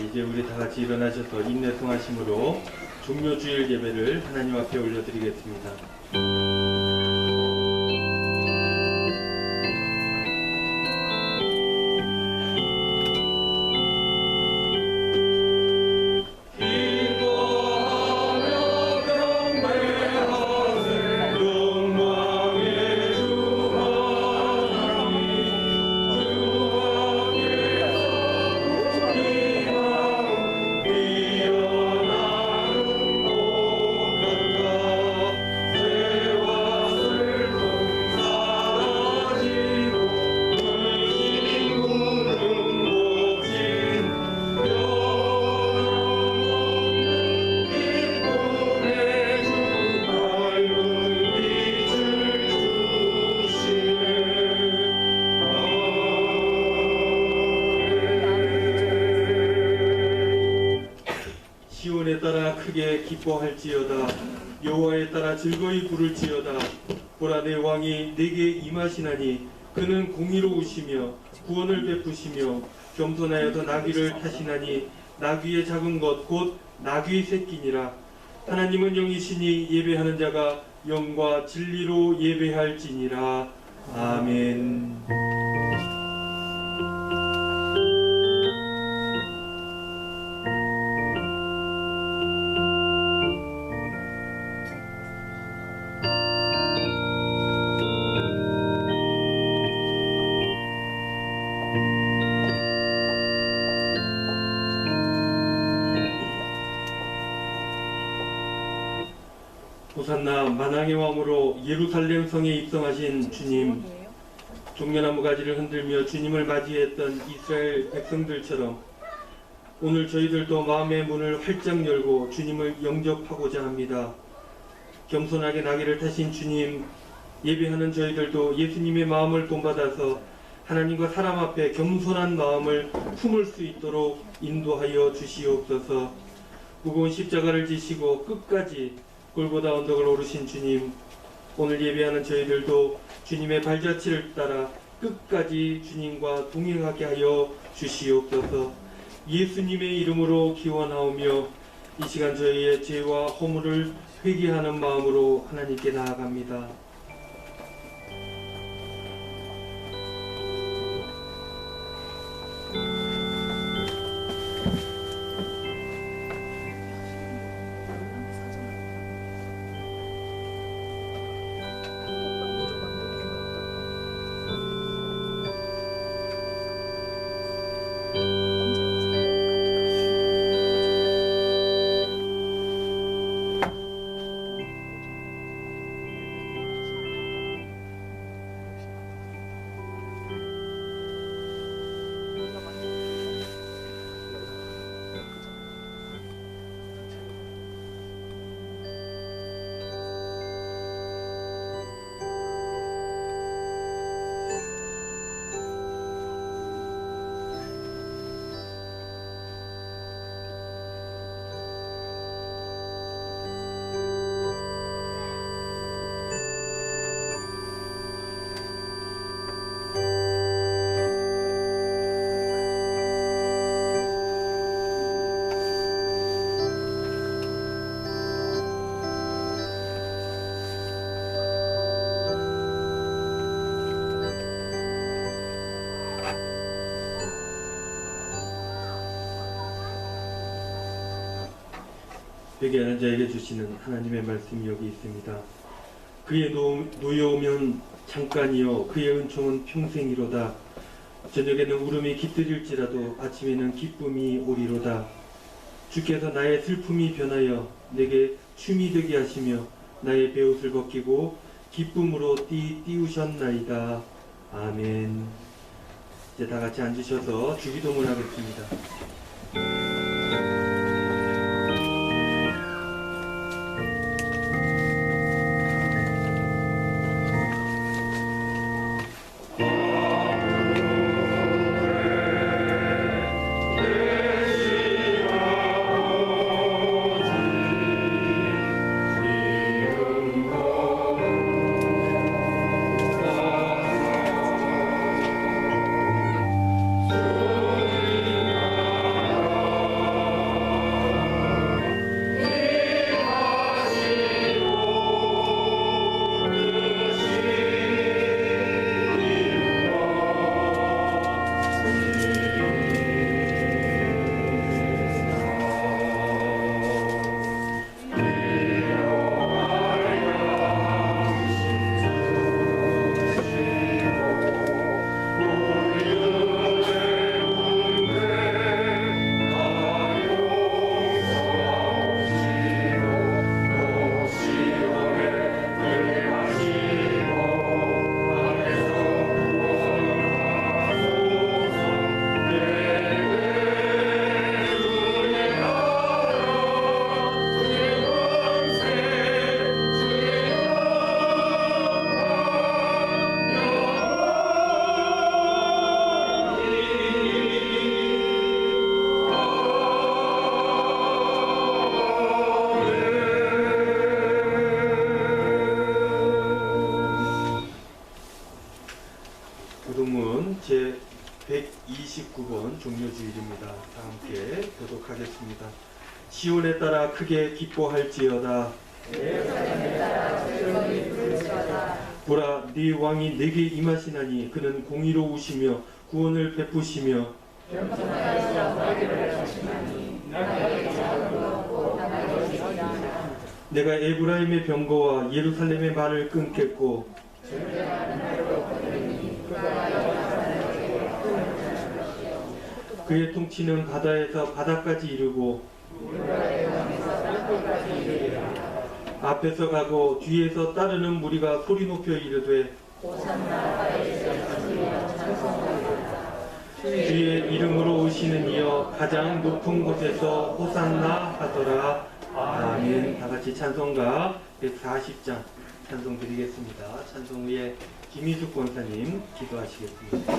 이제 우리 다 같이 일어나셔서 인내 성하심으로 종료주일 예배를 하나님 앞에 올려드리겠습니다. 시온에 따라 크게 기뻐할지어다. 여호와에 따라 즐거이 부를지어다. 보라, 내 왕이 내게 임하시나니 그는 공의로우시며 구원을 베푸시며 겸손하여서 나귀를 타시나니 나귀의 작은 것 곧 나귀 새끼니라. 하나님은 영이시니 예배하는 자가 영과 진리로 예배할지니라. 아멘. 호산나, 만왕의 왕으로 예루살렘 성에 입성하신 주님, 종려나무 가지를 흔들며 주님을 맞이했던 이스라엘 백성들처럼 오늘 저희들도 마음의 문을 활짝 열고 주님을 영접하고자 합니다. 겸손하게 나귀를 타신 주님, 예배하는 저희들도 예수님의 마음을 본받아서 하나님과 사람 앞에 겸손한 마음을 품을 수 있도록 인도하여 주시옵소서. 무거운 십자가를 지시고 끝까지 골고다 언덕을 오르신 주님, 오늘 예배하는 저희들도 주님의 발자취를 따라 끝까지 주님과 동행하게 하여 주시옵소서. 예수님의 이름으로 기원하오며 이 시간 저희의 죄와 허물을 회개하는 마음으로 하나님께 나아갑니다. 회개하는 자에게 주시는 하나님의 말씀이 여기 있습니다. 그의 노여우면 잠깐이요 그의 은총은 평생이로다. 저녁에는 울음이 깃들일지라도 아침에는 기쁨이 오리로다. 주께서 나의 슬픔이 변하여 내게 춤이 되게 하시며 나의 베옷을 벗기고 기쁨으로 띄우셨나이다. 아멘. 이제 다 같이 앉으셔서 주기도문 하겠습니다. 읽도록 하겠습니다. 시온에 따라 크게 기뻐할지어다. 보라, 네 왕이 내게 임하시나니 그는 공의로우시며 구원을 베푸시며 내가 에브라임의 병거와 예루살렘의 말을 끊겠고 그의 통치는 바다에서 바다까지 이르고 앞에서 가고 뒤에서 따르는 무리가 소리 높여 이르되 주의 이름으로 오시는 이여 가장 높은 곳에서 호산나 하더라. 아멘. 다같이 찬송가 140장 찬송 드리겠습니다. 찬송 후에 김희숙 권사님 기도하시겠습니다.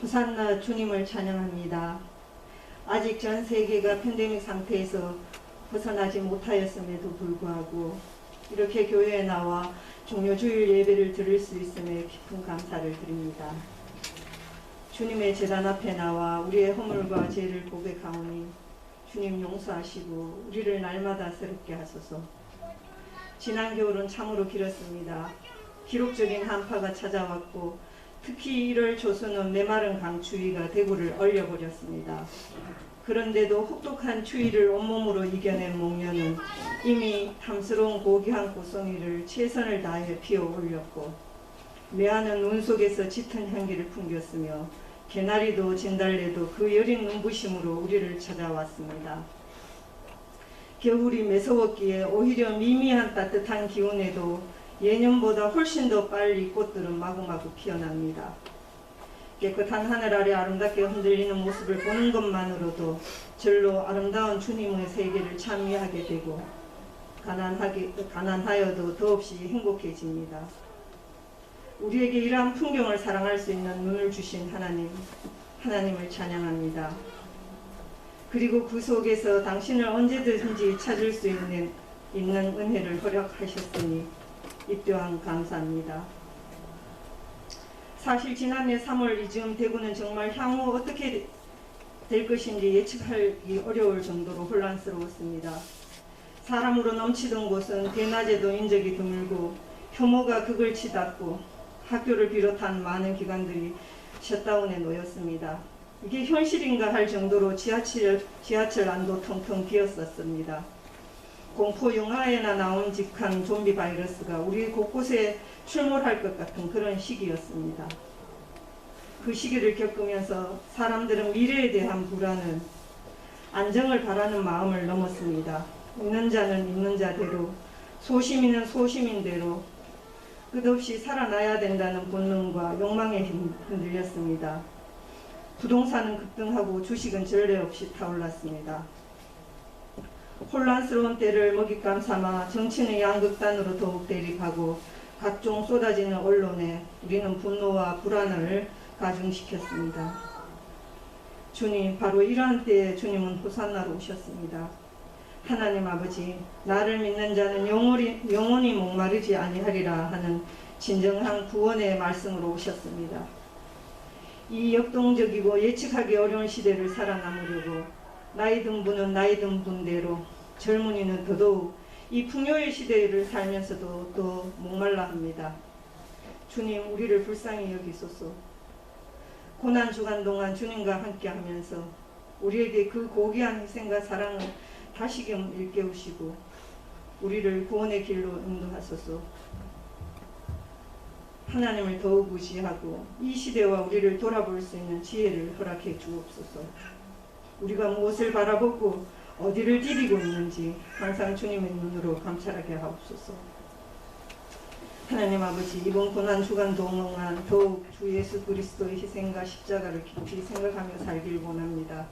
호산나 주님을 찬양합니다. 아직 전 세계가 팬데믹 상태에서 벗어나지 못하였음에도 불구하고 이렇게 교회에 나와 종료주일 예배를 드릴 수 있음에 깊은 감사를 드립니다. 주님의 제단 앞에 나와 우리의 허물과 죄를 고백하오니 주님 용서하시고 우리를 날마다 새롭게 하소서. 지난 겨울은 참으로 길었습니다. 기록적인 한파가 찾아왔고 특히 1월 초수는 메마른 강추위가 대구를 얼려버렸습니다. 그런데도 혹독한 추위를 온몸으로 이겨낸 목련은 이미 탐스러운 고귀한 고송이를 최선을 다해 피어올렸고 매화는 눈 속에서 짙은 향기를 풍겼으며 개나리도 진달래도 그 여린 눈부심으로 우리를 찾아왔습니다. 겨울이 매서웠기에 오히려 미미한 따뜻한 기온에도 예년보다 훨씬 더 빨리 꽃들은 마구마구 피어납니다. 깨끗한 하늘 아래 아름답게 흔들리는 모습을 보는 것만으로도 절로 아름다운 주님의 세계를 참여하게 되고 가난하여도 더없이 행복해집니다. 우리에게 이러한 풍경을 사랑할 수 있는 눈을 주신 하나님을 찬양합니다. 그리고 그 속에서 당신을 언제든지 찾을 수 있는 은혜를 허락하셨으니 이 또한 감사합니다. 사실 지난해 3월 이즈음 대구는 정말 향후 어떻게 될 것인지 예측하기 어려울 정도로 혼란스러웠습니다. 사람으로 넘치던 곳은 대낮에도 인적이 드물고 혐오가 극을 치닫고 학교를 비롯한 많은 기관들이 셧다운에 놓였습니다. 이게 현실인가 할 정도로 지하철 안도 텅텅 비었었습니다. 공포 영화에나 나옴직한 좀비 바이러스가 우리 곳곳에 출몰할 것 같은 그런 시기였습니다. 그 시기를 겪으면서 사람들은 미래에 대한 불안은 안정을 바라는 마음을 넘었습니다. 있는 자는 있는 자대로, 소시민은 소시민대로 끝없이 살아나야 된다는 본능과 욕망에 흔들렸습니다. 부동산은 급등하고 주식은 전례 없이 타올랐습니다. 혼란스러운 때를 먹잇감 삼아 정치는 양극단으로 더욱 대립하고 각종 쏟아지는 언론에 우리는 분노와 불안을 가중시켰습니다. 주님, 바로 이러한 때에 주님은 호산나로 오셨습니다. 하나님 아버지, 나를 믿는 자는 영원히 목마르지 아니하리라 하는 진정한 구원의 말씀으로 오셨습니다. 이 역동적이고 예측하기 어려운 시대를 살아남으려고 나이 든 분은 나이 든 분대로, 젊은이는 더더욱 이 풍요의 시대를 살면서도 또 목말라 합니다. 주님, 우리를 불쌍히 여기소서. 고난 주간 동안 주님과 함께 하면서 우리에게 그 고귀한 희생과 사랑을 다시금 일깨우시고 우리를 구원의 길로 인도하소서. 하나님을 더욱 의지하고 이 시대와 우리를 돌아볼 수 있는 지혜를 허락해 주옵소서. 우리가 무엇을 바라보고 어디를 디비고 있는지 항상 주님의 눈으로 감찰하게 하옵소서. 하나님 아버지, 이번 고난 주간 동안 더욱 주 예수 그리스도의 희생과 십자가를 깊이 생각하며 살길 원합니다.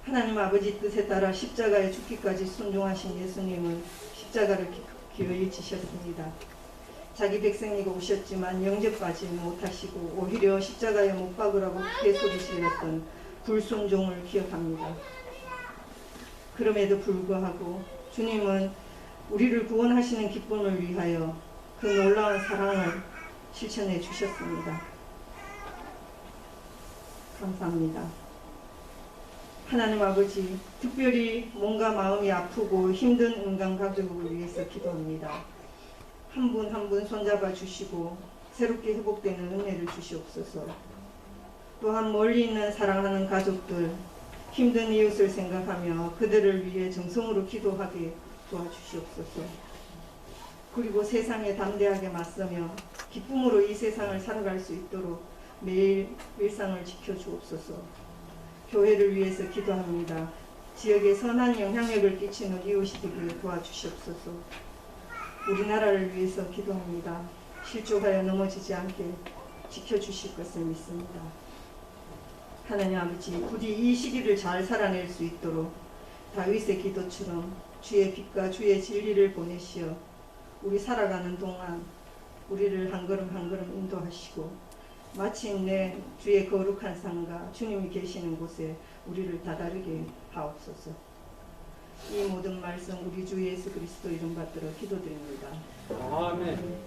하나님 아버지 뜻에 따라 십자가에 죽기까지 순종하신 예수님은 십자가를 기어이 지셨습니다. 자기 백성이가 오셨지만 영접하지 못하시고 오히려 십자가에 못 박으라고 크게 소리질렀던 불순종을 기억합니다. 그럼에도 불구하고 주님은 우리를 구원하시는 기쁨을 위하여 그 놀라운 사랑을 실천해 주셨습니다. 감사합니다. 하나님 아버지, 특별히 몸과 마음이 아프고 힘든 은강 가족을 위해서 기도합니다. 한 분 한 분 손잡아 주시고 새롭게 회복되는 은혜를 주시옵소서. 또한 멀리 있는 사랑하는 가족들, 힘든 이웃을 생각하며 그들을 위해 정성으로 기도하게 도와주시옵소서. 그리고 세상에 담대하게 맞서며 기쁨으로 이 세상을 살아갈 수 있도록 매일 일상을 지켜주옵소서. 교회를 위해서 기도합니다. 지역에 선한 영향력을 끼치는 이웃이 되기를 도와주시옵소서. 우리나라를 위해서 기도합니다. 실족하여 넘어지지 않게 지켜주실 것을 믿습니다. 하나님 아버지, 부디 이 시기를 잘 살아낼 수 있도록 다윗의 기도처럼 주의 빛과 주의 진리를 보내시어 우리 살아가는 동안 우리를 한 걸음 한 걸음 인도하시고 마침내 주의 거룩한 상과 주님이 계시는 곳에 우리를 다다르게 하옵소서. 이 모든 말씀 우리 주 예수 그리스도 이름 받들어 기도드립니다. 아멘.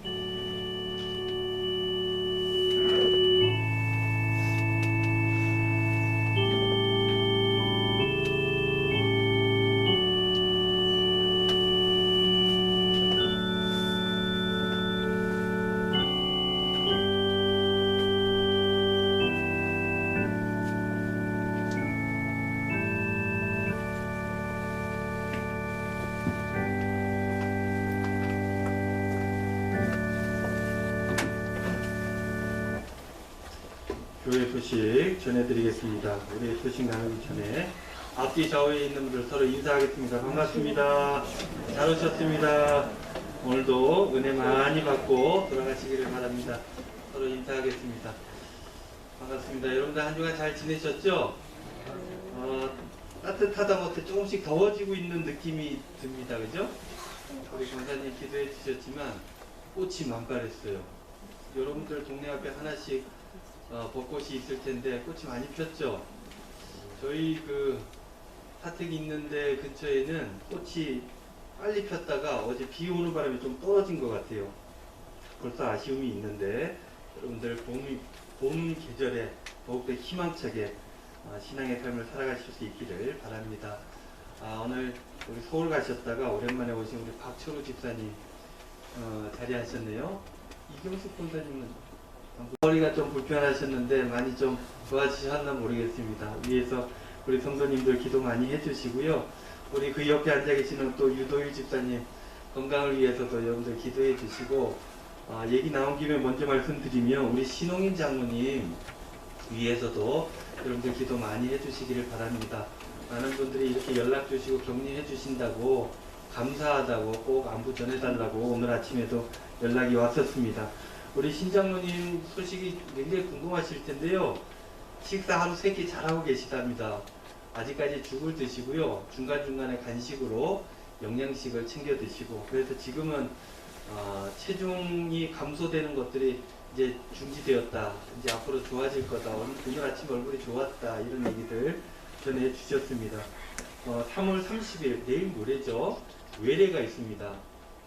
교회 소식 전해드리겠습니다. 우리 소식 나누기 전에 앞뒤 좌우에 있는 분들 서로 인사하겠습니다. 반갑습니다. 잘 오셨습니다. 오늘도 은혜 많이 받고 돌아가시기를 바랍니다. 서로 인사하겠습니다. 반갑습니다. 여러분들 한 주간 잘 지내셨죠? 따뜻하다 못해 조금씩 더워지고 있는 느낌이 듭니다. 그죠? 우리 권사님 기도해 주셨지만 꽃이 만발했어요. 여러분들 동네 앞에 하나씩 벚꽃이 있을 텐데 꽃이 많이 폈죠. 저희 그 사택이 있는데 근처에는 꽃이 빨리 폈다가 어제 비 오는 바람에 좀 떨어진 것 같아요. 벌써 아쉬움이 있는데 여러분들 봄 계절에 더욱더 희망차게 신앙의 삶을 살아가실 수 있기를 바랍니다. 오늘 우리 서울 가셨다가 오랜만에 오신 우리 박철우 집사님 자리하셨네요. 이경숙 본사님은 머리가 좀 불편하셨는데 많이 좀 좋아지셨나 모르겠습니다. 위에서 우리 성도님들 기도 많이 해주시고요. 우리 그 옆에 앉아 계시는 또 유도일 집사님 건강을 위해서도 여러분들 기도해 주시고, 얘기 나온 김에 먼저 말씀드리면 우리 신홍인 장로님 위해서도 여러분들 기도 많이 해주시기를 바랍니다. 많은 분들이 이렇게 연락 주시고 격려해 주신다고, 감사하다고, 꼭 안부 전해달라고 오늘 아침에도 연락이 왔었습니다. 우리 신장로님 소식이 굉장히 궁금하실 텐데요. 식사 하루 3끼 잘하고 계시답니다. 아직까지 죽을 드시고요. 중간중간에 간식으로 영양식을 챙겨 드시고, 그래서 지금은 체중이 감소되는 것들이 이제 중지되었다. 이제 앞으로 좋아질 거다. 오늘 아침 얼굴이 좋았다. 이런 얘기들 전해 주셨습니다. 3월 30일 내일 모레죠. 외래가 있습니다.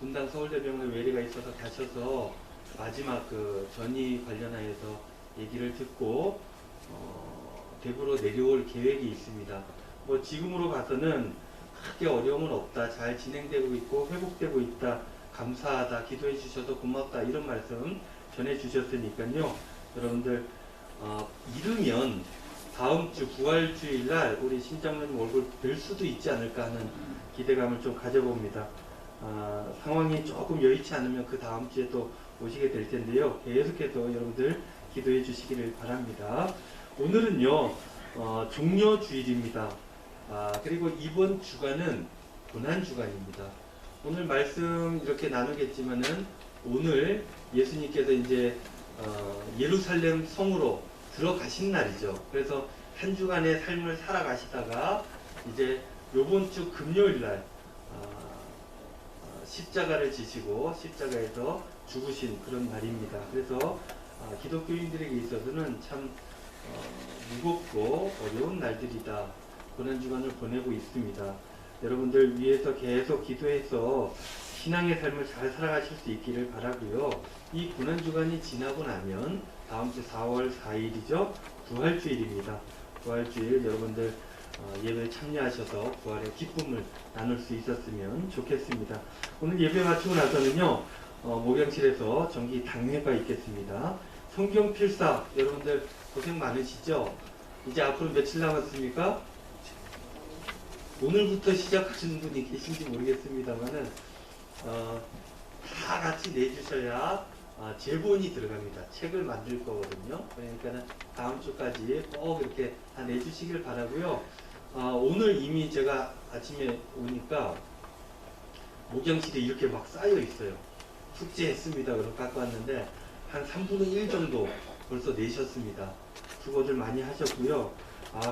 분당 서울대병원에 외래가 있어서 가셔서 마지막 그 전이 관련하여서 얘기를 듣고 대구로 내려올 계획이 있습니다. 뭐 지금으로 봐서는 크게 어려움은 없다. 잘 진행되고 있고 회복되고 있다. 감사하다. 기도해 주셔서 고맙다. 이런 말씀 전해 주셨으니까요. 여러분들 이르면 다음 주 부활주일 날 우리 신장로님 얼굴 뵐 수도 있지 않을까 하는 기대감을 좀 가져봅니다. 상황이 조금 여의치 않으면 그 다음 주에 또 오시게 될 텐데요. 계속해서 여러분들 기도해 주시기를 바랍니다. 오늘은요 종려주일입니다. 그리고 이번 주간은 고난주간입니다. 오늘 말씀 이렇게 나누겠지만은 오늘 예수님께서 이제 예루살렘 성으로 들어가신 날이죠. 그래서 한 주간의 삶을 살아가시다가 이제 요번 주 금요일 날 십자가를 지시고 십자가에서 죽으신 그런 날입니다. 그래서 기독교인들에게 있어서는 참 무겁고 어려운 날들이다. 고난주간을 보내고 있습니다. 여러분들 위해서 계속 기도해서 신앙의 삶을 잘 살아가실 수 있기를 바라고요. 이 고난주간이 지나고 나면 다음 주 4월 4일이죠. 부활주일입니다. 부활주일 여러분들 예배에 참여하셔서 부활의 기쁨을 나눌 수 있었으면 좋겠습니다. 오늘 예배 마치고 나서는요. 목양실에서 정기 당회가 있겠습니다. 성경 필사 여러분들 고생 많으시죠? 이제 앞으로 며칠 남았습니까? 오늘부터 시작하시는 분이 계신지 모르겠습니다만은 다 같이 내주셔야 제본이 들어갑니다. 책을 만들 거거든요. 그러니까는 다음 주까지 꼭 이렇게 다 내주시길 바라고요. 오늘 이미 제가 아침에 오니까 목양실에 이렇게 막 쌓여 있어요. 숙제했습니다. 그럼 갖고 왔는데 한 3분의 1 정도 벌써 내셨습니다. 수고들 많이 하셨고요.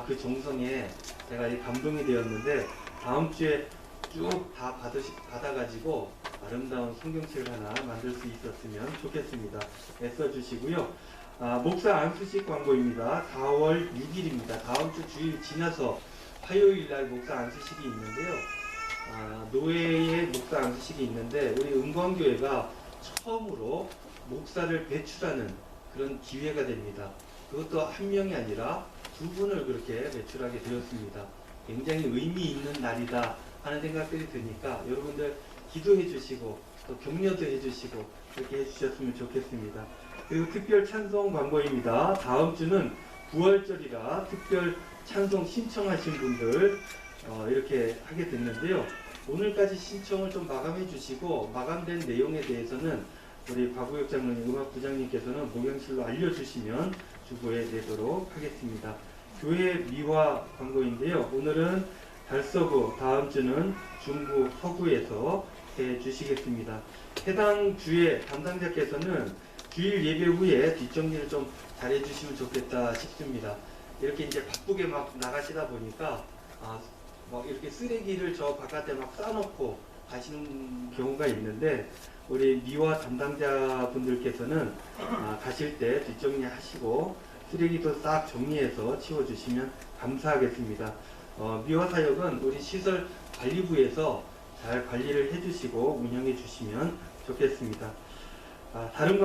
그 정성에 제가 감동이 되었는데 다음 주에 쭉 다 받아가지고 아름다운 성경책을 하나 만들 수 있었으면 좋겠습니다. 애써주시고요. 목사 안수식 광고입니다. 4월 6일입니다. 다음 주 주일 지나서 화요일 날 목사 안수식이 있는데요. 노예의 목사 안수식이 있는데 우리 은광교회가 처음으로 목사를 배출하는 그런 기회가 됩니다. 그것도 한 명이 아니라 2분을 그렇게 배출하게 되었습니다. 굉장히 의미 있는 날이다 하는 생각들이 드니까 여러분들 기도해 주시고 또 격려도 해 주시고 그렇게 해주셨으면 좋겠습니다. 그리고 특별 찬송 광고입니다. 다음 주는 부활절이라 특별 찬송 신청하신 분들 이렇게 하게 됐는데요. 오늘까지 신청을 좀 마감해 주시고 마감된 내용에 대해서는 우리 박우혁 장로님, 음악부장님께서는 목양실로 알려주시면 주보에 내도록 하겠습니다. 교회 미화 광고인데요. 오늘은 달서구, 다음 주는 중구, 서구에서 해주시겠습니다. 해당 주의 담당자께서는 주일 예배 후에 뒷정리를 좀 잘해주시면 좋겠다 싶습니다. 이렇게 이제 바쁘게 막 나가시다 보니까 막 이렇게 쓰레기를 저 바깥에 막 싸놓고 가시는 경우가 있는데 우리 미화 담당자분들께서는 가실 때 뒷정리 하시고 쓰레기도 싹 정리해서 치워주시면 감사하겠습니다. 미화 사역은 우리 시설 관리부에서 잘 관리를 해주시고 운영해 주시면 좋겠습니다. 다른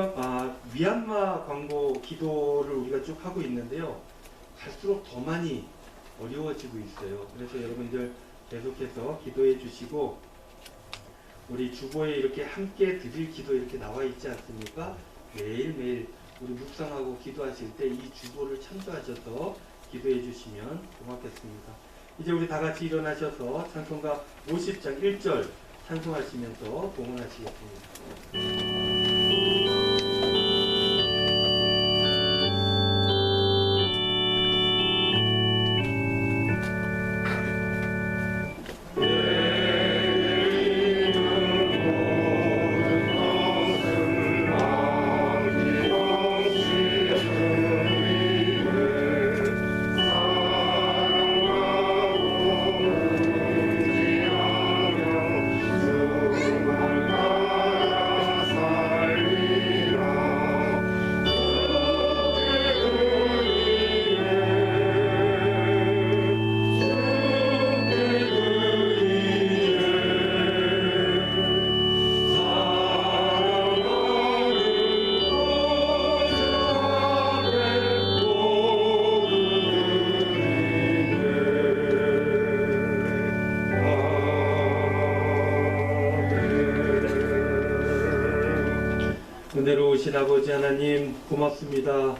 미얀마 광고 기도를 우리가 쭉 하고 있는데요. 갈수록 더 많이 어려워지고 있어요. 그래서 여러분들 계속해서 기도해 주시고, 우리 주보에 이렇게 함께 드릴 기도 이렇게 나와 있지 않습니까? 매일매일 우리 묵상하고 기도하실 때 이 주보를 참조하셔서 기도해 주시면 고맙겠습니다. 이제 우리 다 같이 일어나셔서 찬송가 50장 1절 찬송하시면서 봉헌하시겠습니다. 은혜로우신 아버지 하나님, 고맙습니다.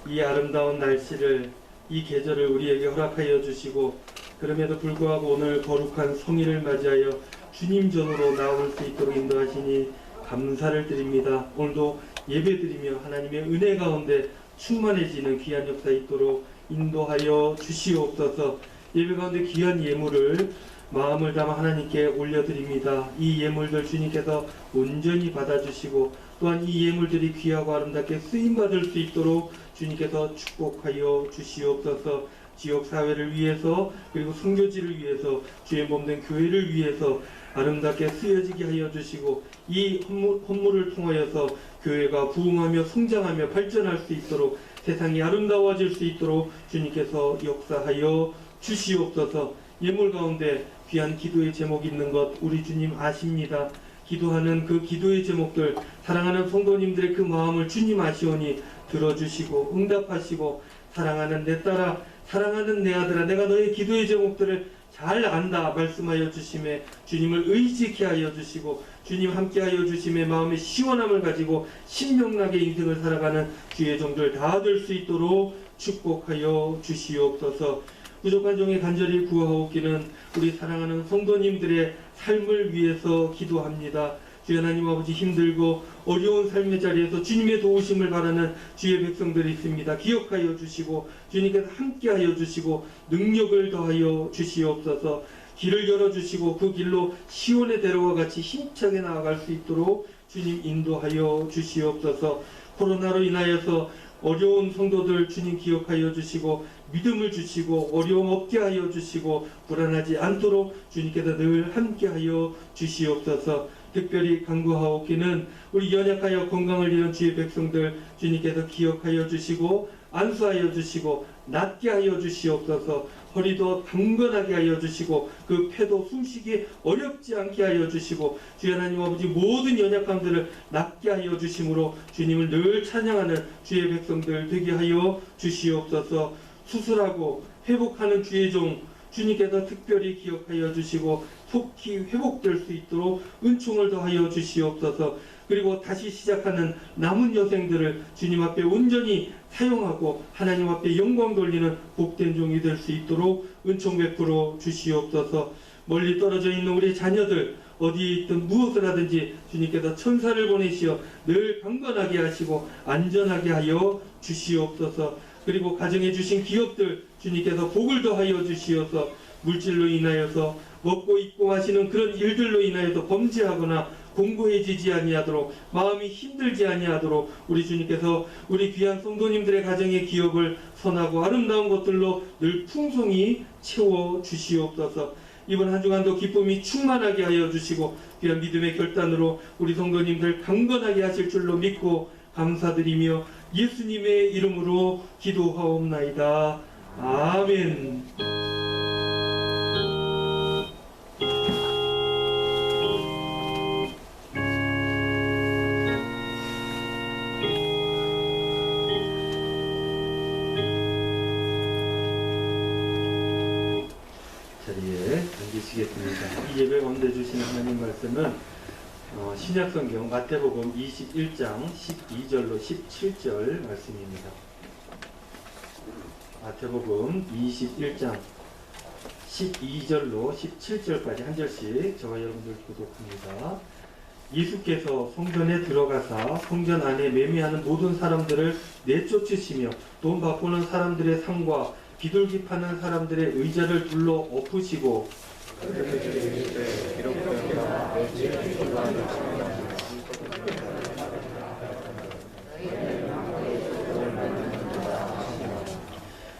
이 아름다운 날씨를, 이 계절을 우리에게 허락하여 주시고, 그럼에도 불구하고 오늘 거룩한 성일을 맞이하여 주님 전으로 나올 수 있도록 인도하시니 감사를 드립니다. 오늘도 예배드리며 하나님의 은혜 가운데 충만해지는 귀한 역사 있도록 인도하여 주시옵소서. 예배 가운데 귀한 예물을 마음을 담아 하나님께 올려드립니다. 이 예물들 주님께서 온전히 받아주시고, 또한 이 예물들이 귀하고 아름답게 쓰임받을 수 있도록 주님께서 축복하여 주시옵소서. 지역사회를 위해서, 그리고 선교지를 위해서, 주의 몸된 교회를 위해서 아름답게 쓰여지게 하여 주시고, 이 헌물을 통하여서 교회가 부흥하며 성장하며 발전할 수 있도록, 세상이 아름다워질 수 있도록 주님께서 역사하여 주시옵소서. 예물 가운데 귀한 기도의 제목이 있는 것 우리 주님 아십니다. 기도하는 그 기도의 제목들, 사랑하는 성도님들의 그 마음을 주님 아시오니 들어주시고 응답하시고, 사랑하는 내 딸아, 사랑하는 내 아들아, 내가 너의 기도의 제목들을 잘 안다 말씀하여 주심에 주님을 의지케 하여 주시고, 주님 함께하여 주심에 마음의 시원함을 가지고 신명나게 인생을 살아가는 주의 종들 다 될 수 있도록 축복하여 주시옵소서. 부족한 종에 간절히 구하옵기는 우리 사랑하는 성도님들의 삶을 위해서 기도합니다. 주의 하나님 아버지, 힘들고 어려운 삶의 자리에서 주님의 도우심을 바라는 주의 백성들이 있습니다. 기억하여 주시고 주님께서 함께하여 주시고 능력을 더하여 주시옵소서. 길을 열어주시고 그 길로 시온의 대로와 같이 힘차게 나아갈 수 있도록 주님 인도하여 주시옵소서. 코로나로 인하여서 어려운 성도들 주님 기억하여 주시고 믿음을 주시고 어려움 없게 하여 주시고 불안하지 않도록 주님께서 늘 함께하여 주시옵소서. 특별히 간구하옵기는 우리 연약하여 건강을 잃은 주의 백성들 주님께서 기억하여 주시고 안수하여 주시고 낫게 하여 주시옵소서. 허리도 강건하게 하여 주시고 그 폐도 숨쉬기 어렵지 않게 하여 주시고 주의 하나님 아버지 모든 연약함들을 낫게 하여 주심으로 주님을 늘 찬양하는 주의 백성들 되게 하여 주시옵소서. 수술하고 회복하는 주의 종 주님께서 특별히 기억하여 주시고 속히 회복될 수 있도록 은총을 더하여 주시옵소서. 그리고 다시 시작하는 남은 여생들을 주님 앞에 온전히 사용하고 하나님 앞에 영광 돌리는 복된 종이 될 수 있도록 은총 베풀어 주시옵소서. 멀리 떨어져 있는 우리 자녀들 어디에 있든 무엇을 하든지 주님께서 천사를 보내시어 늘 강건하게 하시고 안전하게 하여 주시옵소서. 그리고 가정에 주신 기업들 주님께서 복을 더하여 주시어서 물질로 인하여서 먹고 입고 하시는 그런 일들로 인하여서 범죄하거나 공고해지지 아니하도록 마음이 힘들지 아니하도록 우리 주님께서 우리 귀한 성도님들의 가정의 기업을 선하고 아름다운 것들로 늘 풍성히 채워 주시옵소서. 이번 한 주간도 기쁨이 충만하게 하여 주시고 귀한 믿음의 결단으로 우리 성도님들 강건하게 하실 줄로 믿고 감사드리며 예수님의 이름으로 기도하옵나이다. 아멘. 자리에 앉으시겠습니다. 예배 가운데 주시는 하나님 말씀은 신약성경 마태복음 21장 12절로 17절 말씀입니다. 마태복음 21장 12절로 17절까지 한 절씩 저와 여러분들 교독합니다. 예수께서 성전에 들어가사 성전 안에 매매하는 모든 사람들을 내쫓으시며 돈 바꾸는 사람들의 상과 비둘기 파는 사람들의 의자를 둘러 엎으시고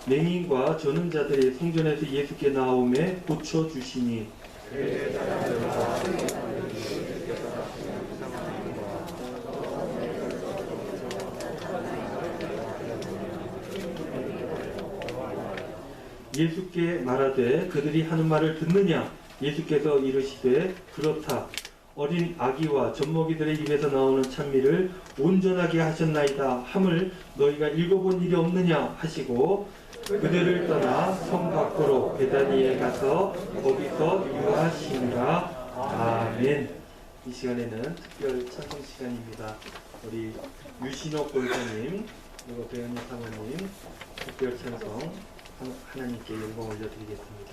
맹인과 저는 자들이 성전에서 예수께 나오매 고쳐주시니 예수께 말하되 그들이 하는 말을 듣느냐? 예수께서 이르시되 그렇다. 어린 아기와 젖먹이들의 입에서 나오는 찬미를 온전하게 하셨나이다 함을 너희가 읽어본 일이 없느냐 하시고 그들을 떠나 성 밖으로 베다니에 가서 거기서 유하시니라. 아멘. 이 시간에는 특별 찬송 시간입니다. 우리 유신옥 권사님 그리고 배현희 사모님 특별 찬송 하나님께 영광 올려드리겠습니다.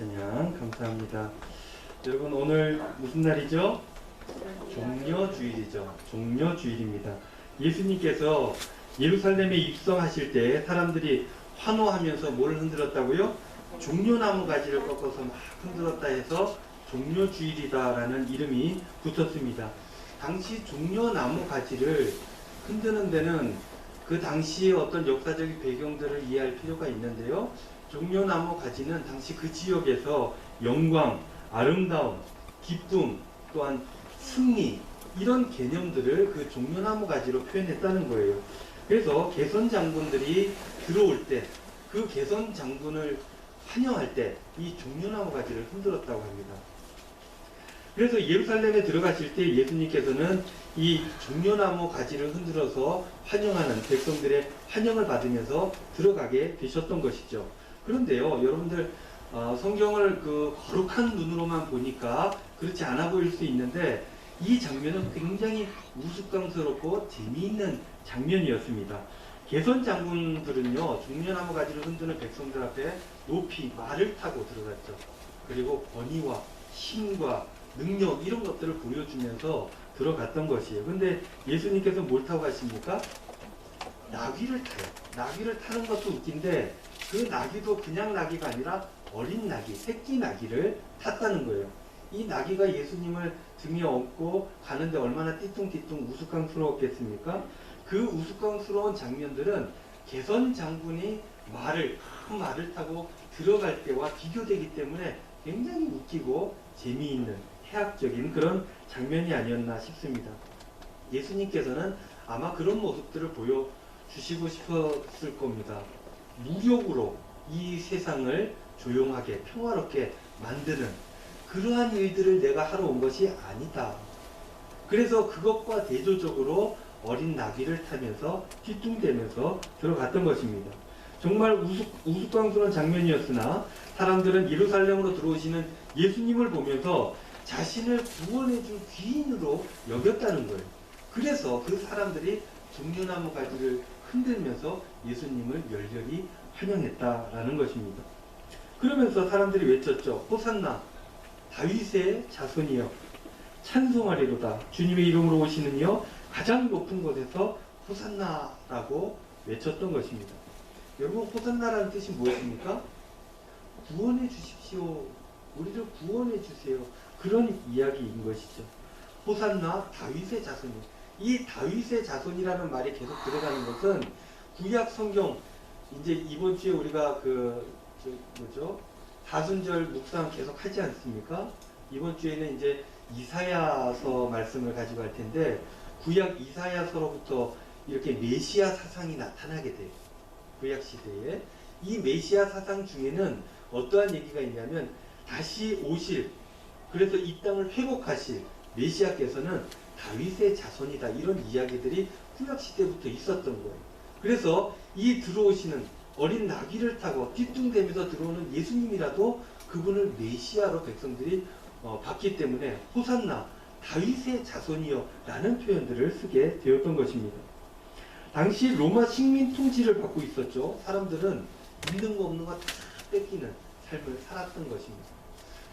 찬양 감사합니다. 여러분 오늘 무슨 날이죠? 종려주일이죠. 종려주일입니다. 예수님께서 예루살렘에 입성하실 때 사람들이 환호하면서 뭘 흔들었다고요? 종려나무 가지를 꺾어서 막 흔들었다 해서 종려주일이다라는 이름이 붙었습니다. 당시 종려나무 가지를 흔드는 데는 그 당시의 어떤 역사적인 배경들을 이해할 필요가 있는데요. 종려나무 가지는 당시 그 지역에서 영광, 아름다움, 기쁨, 또한 승리 이런 개념들을 그 종려나무 가지로 표현했다는 거예요. 그래서 개선 장군들이 들어올 때 그 개선 장군을 환영할 때 이 종려나무 가지를 흔들었다고 합니다. 그래서 예루살렘에 들어가실 때 예수님께서는 이 종려나무 가지를 흔들어서 환영하는 백성들의 환영을 받으면서 들어가게 되셨던 것이죠. 그런데요, 여러분들 성경을 그 거룩한 눈으로만 보니까 그렇지 않아 보일 수 있는데 이 장면은 굉장히 우스꽝스럽고 재미있는 장면이었습니다. 개선 장군들은요, 종려나무 가지를 흔드는 백성들 앞에 높이 말을 타고 들어갔죠. 그리고 권위와 힘과 능력 이런 것들을 보여주면서 들어갔던 것이에요. 근데 예수님께서 뭘 타고 가십니까? 나귀를 타요. 나귀를 타는 것도 웃긴데 그 나귀도 그냥 나귀가 아니라 어린 나귀, 새끼 나귀를 탔다는 거예요. 이 나귀가 예수님을 등에 업고 가는데 얼마나 띠뚱띠뚱 우스꽝스러웠겠습니까? 그 우스꽝스러운 장면들은 개선 장군이 큰 말을 타고 들어갈 때와 비교되기 때문에 굉장히 웃기고 재미있는 해학적인 그런 장면이 아니었나 싶습니다. 예수님께서는 아마 그런 모습들을 보여주시고 싶었을 겁니다. 무력으로 이 세상을 조용하게 평화롭게 만드는 그러한 일들을 내가 하러 온 것이 아니다. 그래서 그것과 대조적으로 어린 나귀를 타면서 뒤뚱대면서 들어갔던 것입니다. 정말 우스꽝스러운 장면이었으나 사람들은 예루살렘으로 들어오시는 예수님을 보면서 자신을 구원해줄 귀인으로 여겼다는 거예요. 그래서 그 사람들이 종려나무 가지를 흔들면서 예수님을 열렬히 환영했다라는 것입니다. 그러면서 사람들이 외쳤죠. 호산나 다윗의 자손이여 찬송하리로다. 주님의 이름으로 오시는 이여 가장 높은 곳에서 호산나라고 외쳤던 것입니다. 여러분 호산나라는 뜻이 무엇입니까? 구원해 주십시오. 우리를 구원해 주세요. 그런 이야기인 것이죠. 호산나 다윗의 자손이요. 이 다윗의 자손이라는 말이 계속 들어가는 것은 구약 성경 이제 이번 주에 우리가 사순절 묵상 계속 하지 않습니까? 이번 주에는 이제 이사야서 말씀을 가지고 할 텐데 구약 이사야서로부터 이렇게 메시아 사상이 나타나게 돼요. 구약 시대에 이 메시아 사상 중에는 어떠한 얘기가 있냐면 다시 오실, 그래서 이 땅을 회복하실 메시아께서는 다윗의 자손이다, 이런 이야기들이 구약 시대부터 있었던 거예요. 그래서 이 들어오시는 어린 나귀를 타고 뒤뚱대면서 들어오는 예수님이라도 그분을 메시아로 백성들이 봤기 때문에 호산나 다윗의 자손이여 라는 표현들을 쓰게 되었던 것입니다. 당시 로마 식민 통치를 받고 있었죠. 사람들은 있는 거 없는 거 다 뺏기는 삶을 살았던 것입니다.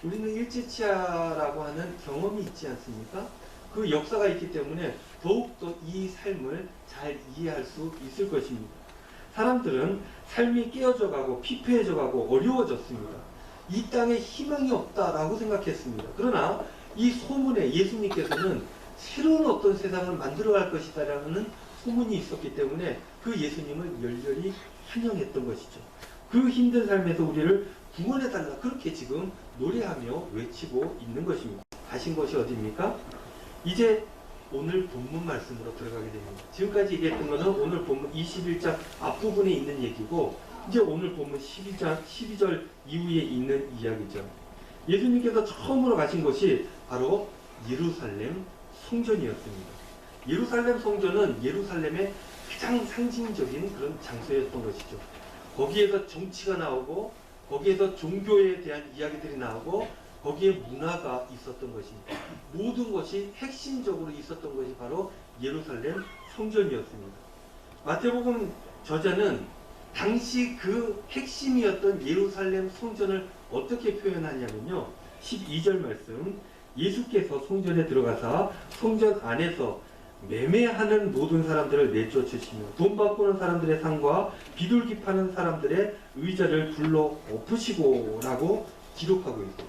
우리는 일제치하라고 하는 경험이 있지 않습니까? 그 역사가 있기 때문에 더욱더 이 삶을 잘 이해할 수 있을 것입니다. 사람들은 삶이 깨어져 가고 피폐해져 가고 어려워졌습니다. 이 땅에 희망이 없다라고 생각했습니다. 그러나 이 소문에 예수님께서는 새로운 어떤 세상을 만들어갈 것이다라는 소문이 있었기 때문에 그 예수님을 열렬히 환영했던 것이죠. 그 힘든 삶에서 우리를 구원해달라, 그렇게 지금 노래하며 외치고 있는 것입니다. 가신 것이 어디입니까? 이제 오늘 본문 말씀으로 들어가게 됩니다. 지금까지 얘기했던 것은 오늘 본문 21장 앞부분에 있는 얘기고, 이제 오늘 본문 12절 이후에 있는 이야기죠. 예수님께서 처음으로 가신 곳이 바로 예루살렘 성전이었습니다. 예루살렘 성전은 예루살렘의 가장 상징적인 그런 장소였던 것이죠. 거기에서 정치가 나오고, 거기에서 종교에 대한 이야기들이 나오고, 거기에 문화가 있었던 것입니다. 모든 것이 핵심적으로 있었던 것이 바로 예루살렘 성전이었습니다. 마태복음 저자는 당시 그 핵심이었던 예루살렘 성전을 어떻게 표현하냐면요. 12절 말씀, 예수께서 성전에 들어가사 성전 안에서 매매하는 모든 사람들을 내쫓으시며 돈 바꾸는 사람들의 상과 비둘기 파는 사람들의 의자를 불러 엎으시고 라고 기록하고 있어요.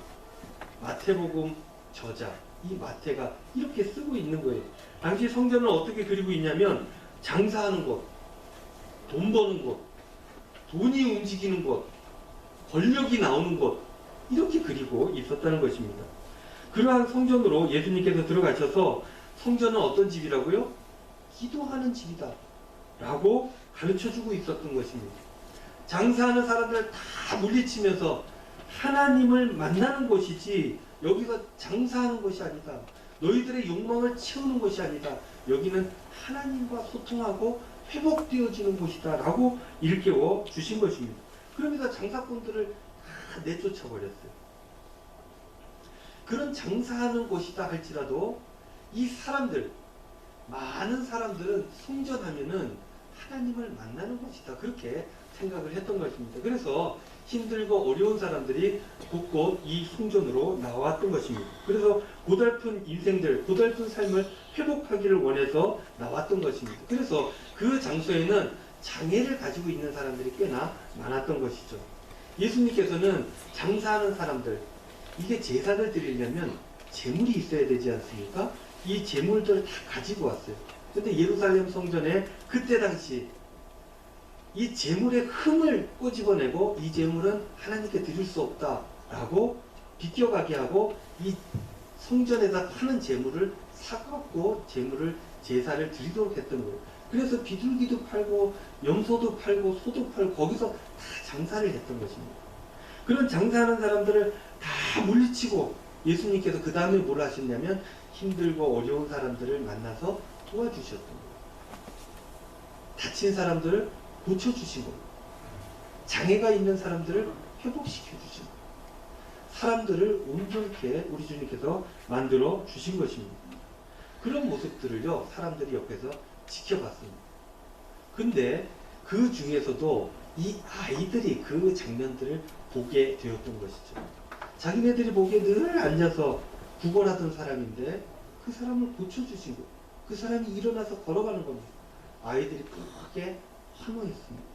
마태복음 저자 이 마태가 이렇게 쓰고 있는 거예요. 당시 성전을 어떻게 그리고 있냐면 장사하는 곳, 돈 버는 곳, 돈이 움직이는 곳, 권력이 나오는 곳, 이렇게 그리고 있었다는 것입니다. 그러한 성전으로 예수님께서 들어가셔서 성전은 어떤 집이라고요? 기도하는 집이다 라고 가르쳐주고 있었던 것입니다. 장사하는 사람들 다 물리치면서 하나님을 만나는 곳이지 여기가 장사하는 것이 아니다. 너희들의 욕망을 채우는 것이 아니다. 여기는 하나님과 소통하고 회복되어지는 곳이다 라고 일깨워 주신 것입니다. 그러면서 장사꾼들을 다 내쫓아 버렸어요. 그런 장사하는 곳이다 할지라도 이 사람들, 많은 사람들은 성전하면은 하나님을 만나는 곳이다 그렇게 생각을 했던 것입니다. 그래서 힘들고 어려운 사람들이 곳곳 이 성전으로 나왔던 것입니다. 그래서 고달픈 인생들, 고달픈 삶을 회복하기를 원해서 나왔던 것입니다. 그래서 그 장소에는 장애를 가지고 있는 사람들이 꽤나 많았던 것이죠. 예수님께서는 장사하는 사람들, 이게 제사를 드리려면 재물이 있어야 되지 않습니까? 이 재물들을 다 가지고 왔어요. 근데 예루살렘 성전에 그때 당시 이 재물의 흠을 꼬집어내고 이 재물은 하나님께 드릴 수 없다라고 비껴가게 하고 이 성전에다 파는 재물을 사갖고 재물을 제사를 드리도록 했던 거예요. 그래서 비둘기도 팔고 염소도 팔고 소도 팔고 거기서 다 장사를 했던 것입니다. 그런 장사하는 사람들을 다 물리치고 예수님께서 그 다음에 뭘 하셨냐면 힘들고 어려운 사람들을 만나서 도와주셨던 거예요. 다친 사람들을 고쳐주신 거예요. 장애가 있는 사람들을 회복시켜 주신 거예요. 사람들을 온전케 우리 주님께서 만들어 주신 것입니다. 그런 모습들을요 사람들이 옆에서 지켜봤습니다. 근데 그 중에서도 이 아이들이 그 장면들을 보게 되었던 것이죠. 자기네들이 보기에 늘 앉아서 구걸하던 사람인데 그 사람을 고쳐주신 거예요. 그 사람이 일어나서 걸어가는 겁니다. 아이들이 크게 환호했습니다.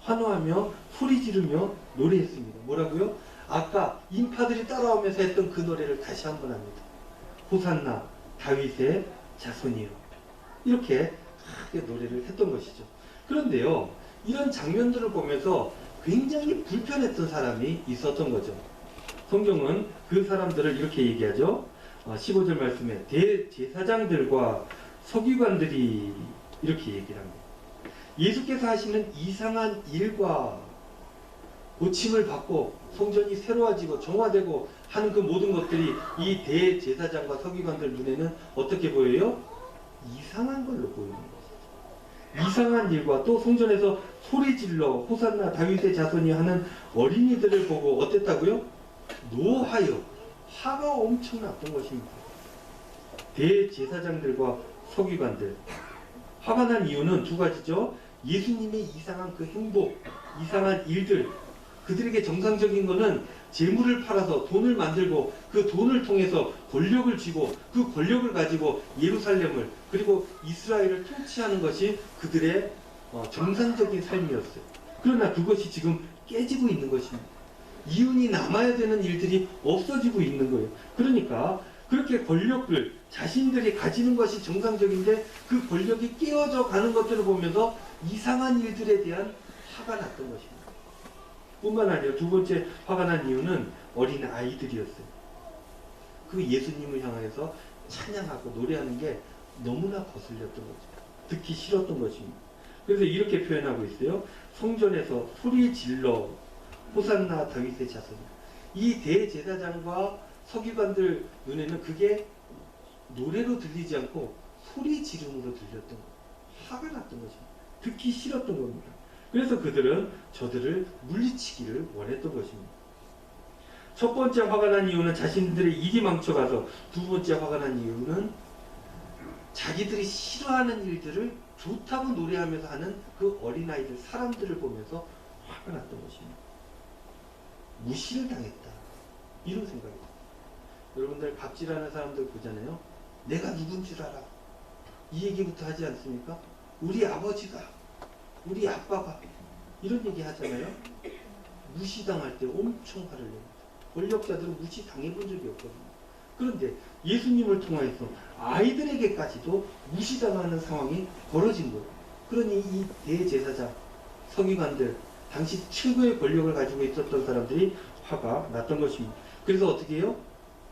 환호하며 소리 지르며 노래했습니다. 뭐라고요? 아까 인파들이 따라오면서 했던 그 노래를 다시 한번 합니다. 호산나 다윗의 자손이요. 이렇게 크게 노래를 했던 것이죠. 그런데요, 이런 장면들을 보면서 굉장히 불편했던 사람이 있었던 거죠. 성경은 그 사람들을 이렇게 얘기하죠. 15절 말씀에 대제사장들과 서기관들이 이렇게 얘기를 합니다. 예수께서 하시는 이상한 일과 고침을 받고 성전이 새로워지고 정화되고 하는 그 모든 것들이 이 대제사장과 서기관들 눈에는 어떻게 보여요? 이상한 걸로 보이는 것이죠. 이상한 일과 또 성전에서 소리 질러 호산나 다윗의 자손이 하는 어린이들을 보고 어땠다고요? 노하여 화가 엄청 났던 것입니다. 대제사장들과 서기관들 화가 난 이유는 두 가지죠. 예수님의 이상한 그 행복, 이상한 일들, 그들에게 정상적인 거는 재물을 팔아서 돈을 만들고 그 돈을 통해서 권력을 쥐고 그 권력을 가지고 예루살렘을 그리고 이스라엘을 통치하는 것이 그들의 정상적인 삶이었어요. 그러나 그것이 지금 깨지고 있는 것입니다. 이윤이 남아야 되는 일들이 없어지고 있는 거예요. 그러니까 그렇게 권력을 자신들이 가지는 것이 정상적인데 그 권력이 깨어져 가는 것들을 보면서 이상한 일들에 대한 화가 났던 것입니다. 뿐만 아니라 두 번째 화가 난 이유는 어린 아이들이었어요. 그 예수님을 향해서 찬양하고 노래하는 게 너무나 거슬렸던 거죠. 듣기 싫었던 것입니다. 그래서 이렇게 표현하고 있어요. 성전에서 소리 질러 호산나 다윗의 자손. 이 대제사장과 서기관들 눈에는 그게 노래로 들리지 않고 소리 지름으로 들렸던 거예요. 화가 났던 것입니다. 듣기 싫었던 겁니다. 그래서 그들은 저들을 물리치기를 원했던 것입니다. 첫 번째 화가 난 이유는 자신들의 일이 망쳐가서, 두 번째 화가 난 이유는 자기들이 싫어하는 일들을 좋다고 노래하면서 하는 그 어린아이들, 사람들을 보면서 화가 났던 것입니다. 무시를 당했다. 이런 생각이에요. 여러분들 갑질하는 사람들 보잖아요. 내가 누군지 알아. 이 얘기부터 하지 않습니까? 우리 아버지가, 우리 아빠가 이런 얘기 하잖아요. 무시당할 때 엄청 화를 냅니다. 권력자들은 무시당해본 적이 없거든요. 그런데 예수님을 통해서 아이들에게까지도 무시당하는 상황이 벌어진 거예요. 그러니 이 대제사장, 서기관들, 당시 최고의 권력을 가지고 있었던 사람들이 화가 났던 것입니다. 그래서 어떻게 해요?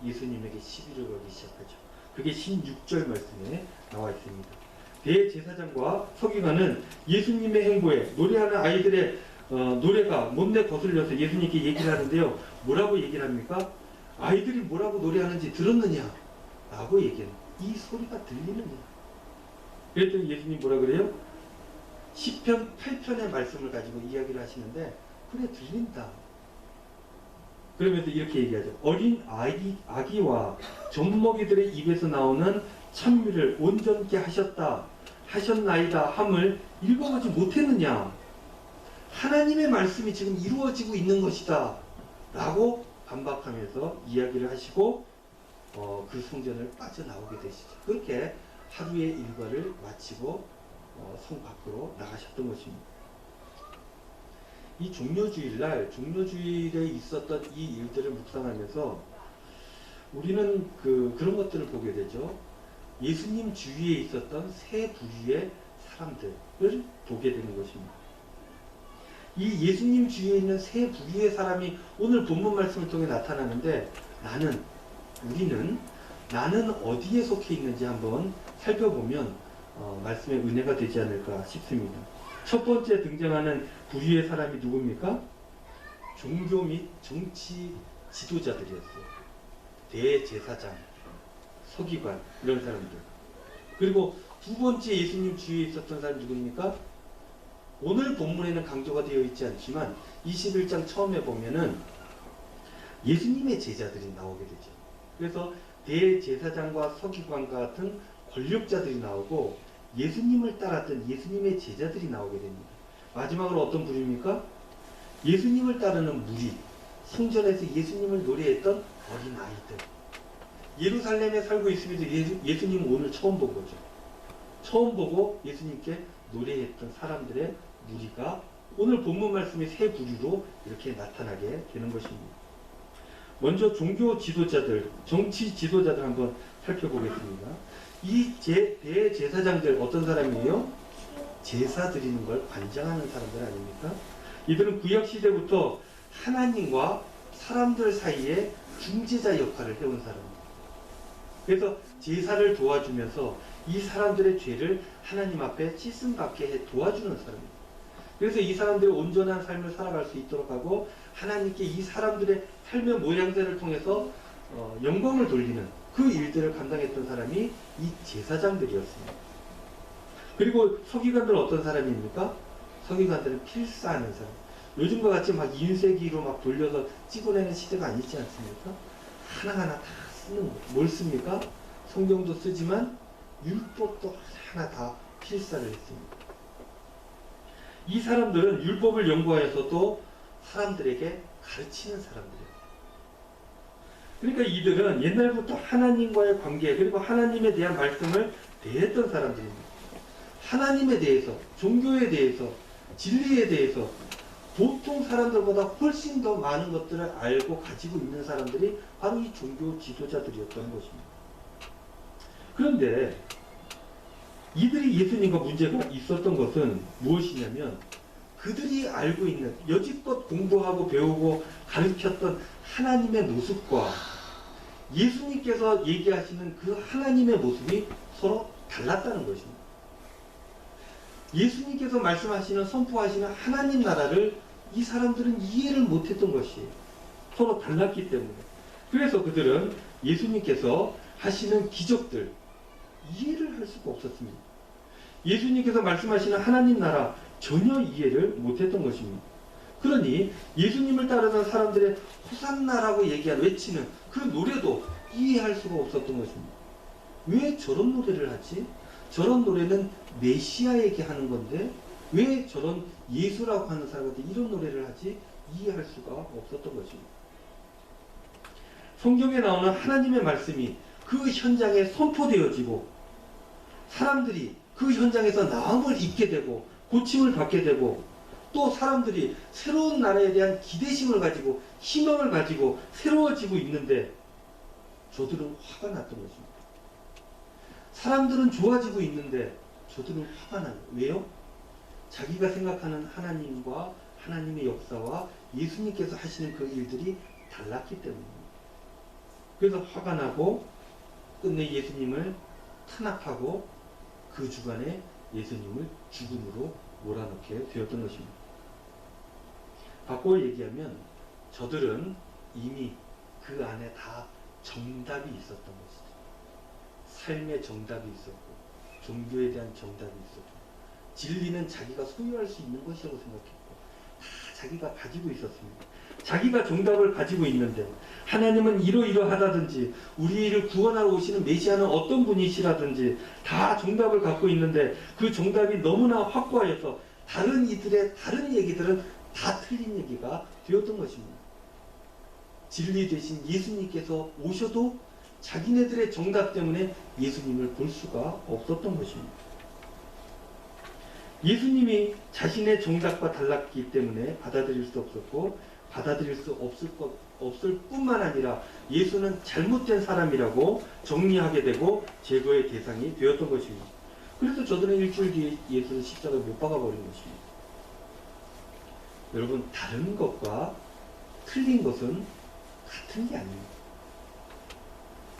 예수님에게 시비를 걸기 시작하죠. 그게 16절 말씀에 나와 있습니다. 대제사장과 서기관은 예수님의 행보에 노래하는 아이들의 노래가 못내 거슬려서 예수님께 얘기를 하는데요. 뭐라고 얘기를 합니까? 아이들이 뭐라고 노래하는지 들었느냐? 라고 얘기해요. 이 소리가 들리느냐? 그랬더니 예수님 뭐라 그래요? 시편 8편의 말씀을 가지고 이야기를 하시는데 그래 들린다. 그러면서 이렇게 얘기하죠. 어린 아기와 젖먹이들의 입에서 나오는 찬미를 온전케 하셨나이다 함을 읽어보지 못했느냐? 하나님의 말씀이 지금 이루어지고 있는 것이다 라고 반박하면서 이야기를 하시고 그 성전을 빠져나오게 되시죠. 그렇게 하루의 일과를 마치고 성 밖으로 나가셨던 것입니다. 이 종료주일날, 종료주일에 있었던 이 일들을 묵상하면서 우리는 그런 것들을 보게 되죠. 예수님 주위에 있었던 세 부류의 사람들을 보게 되는 것입니다. 이 예수님 주위에 있는 세 부류의 사람이 오늘 본문 말씀을 통해 나타나는데 나는 어디에 속해 있는지 한번 살펴보면 말씀의 은혜가 되지 않을까 싶습니다. 첫 번째 등장하는 부류의 사람이 누굽니까? 종교 및 정치 지도자들이었어요. 대제사장, 서기관 이런 사람들. 그리고 두 번째 예수님 주위에 있었던 사람이 누굽니까? 오늘 본문에는 강조가 되어 있지 않지만 21장 처음에 보면은 예수님의 제자들이 나오게 되죠. 그래서 대제사장과 서기관과 같은 권력자들이 나오고 예수님을 따랐던 예수님의 제자들이 나오게 됩니다. 마지막으로 어떤 부류입니까? 예수님을 따르는 무리, 성전에서 예수님을 노래했던 어린 아이들. 예루살렘에 살고 있음에도 예수님은 오늘 처음 본 거죠. 처음 보고 예수님께 노래했던 사람들의 무리가 오늘 본문 말씀의 세 부류로 이렇게 나타나게 되는 것입니다. 먼저 종교 지도자들, 정치 지도자들 한번 살펴보겠습니다. 이 대제사장들 어떤 사람이에요? 제사 드리는 걸 관장하는 사람들 아닙니까? 이들은 구약시대부터 하나님과 사람들 사이에 중재자 역할을 해온 사람입니다. 그래서 제사를 도와주면서 이 사람들의 죄를 하나님 앞에 씻음받게 해 도와주는 사람입니다. 그래서 이 사람들이 온전한 삶을 살아갈 수 있도록 하고 하나님께 이 사람들의 삶의 모양새를 통해서 영광을 돌리는 그 일들을 감당했던 사람이 이 제사장들이었습니다. 그리고 서기관들은 어떤 사람입니까? 서기관들은 필사하는 사람. 요즘과 같이 막 인쇄기로 막 돌려서 찍어내는 시대가 아니지 않습니까? 하나하나 다 쓰는 거. 뭘 씁니까? 성경도 쓰지만 율법도 하나 다 필사를 했습니다. 이 사람들은 율법을 연구하여서도 사람들에게 가르치는 사람들이에요. 그러니까 이들은 옛날부터 하나님과의 관계 그리고 하나님에 대한 말씀을 대했던 사람들입니다. 하나님에 대해서, 종교에 대해서, 진리에 대해서 보통 사람들보다 훨씬 더 많은 것들을 알고 가지고 있는 사람들이 바로 이 종교 지도자들이었던 것입니다. 그런데 이들이 예수님과 문제가 있었던 것은 무엇이냐면 그들이 알고 있는 여지껏 공부하고 배우고 가르쳤던 하나님의 모습과 예수님께서 얘기하시는 그 하나님의 모습이 서로 달랐다는 것입니다. 예수님께서 말씀하시는 선포하시는 하나님 나라를 이 사람들은 이해를 못했던 것이에요. 서로 달랐기 때문에. 그래서 그들은 예수님께서 하시는 기적들 이해를 할 수가 없었습니다. 예수님께서 말씀하시는 하나님 나라 전혀 이해를 못했던 것입니다. 그러니 예수님을 따르는 사람들의 호산나라고 외치는 그 노래도 이해할 수가 없었던 것입니다. 왜 저런 노래를 하지? 저런 노래는 메시아에게 하는 건데 왜 저런 예수라고 하는 사람한테 이런 노래를 하지? 이해할 수가 없었던 것입니다. 성경에 나오는 하나님의 말씀이 그 현장에 선포되어지고 사람들이 그 현장에서 나음을 입게 되고 고침을 받게 되고 또 사람들이 새로운 나라에 대한 기대심을 가지고 희망을 가지고 새로워지고 있는데 저들은 화가 났던 것입니다. 사람들은 좋아지고 있는데 저들은 화가 나요. 왜요? 자기가 생각하는 하나님과 하나님의 역사와 예수님께서 하시는 그 일들이 달랐기 때문입니다. 그래서 화가 나고 끝내 예수님을 탄압하고 그 주간에 예수님을 죽음으로 몰아넣게 되었던 것입니다. 바꿔 얘기하면 저들은 이미 그 안에 다 정답이 있었던 것이죠. 삶의 정답이 있었고 종교에 대한 정답이 있었고 진리는 자기가 소유할 수 있는 것이라고 생각했고 다 자기가 가지고 있었습니다. 자기가 정답을 가지고 있는데 하나님은 이러이러하다든지 우리를 구원하러 오시는 메시아는 어떤 분이시라든지 다 정답을 갖고 있는데 그 정답이 너무나 확고하여서 다른 이들의 다른 얘기들은 다 틀린 얘기가 되었던 것입니다. 진리 대신 예수님께서 오셔도 자기네들의 정답 때문에 예수님을 볼 수가 없었던 것입니다. 예수님이 자신의 정답과 달랐기 때문에 받아들일 수 없었고 받아들일 수 없을 뿐만 아니라 예수는 잘못된 사람이라고 정리하게 되고 제거의 대상이 되었던 것입니다. 그래서 저들은 일주일 뒤에 예수를 십자가에 못 박아버린 것입니다. 여러분 다른 것과 틀린 것은 같은 게 아닙니다.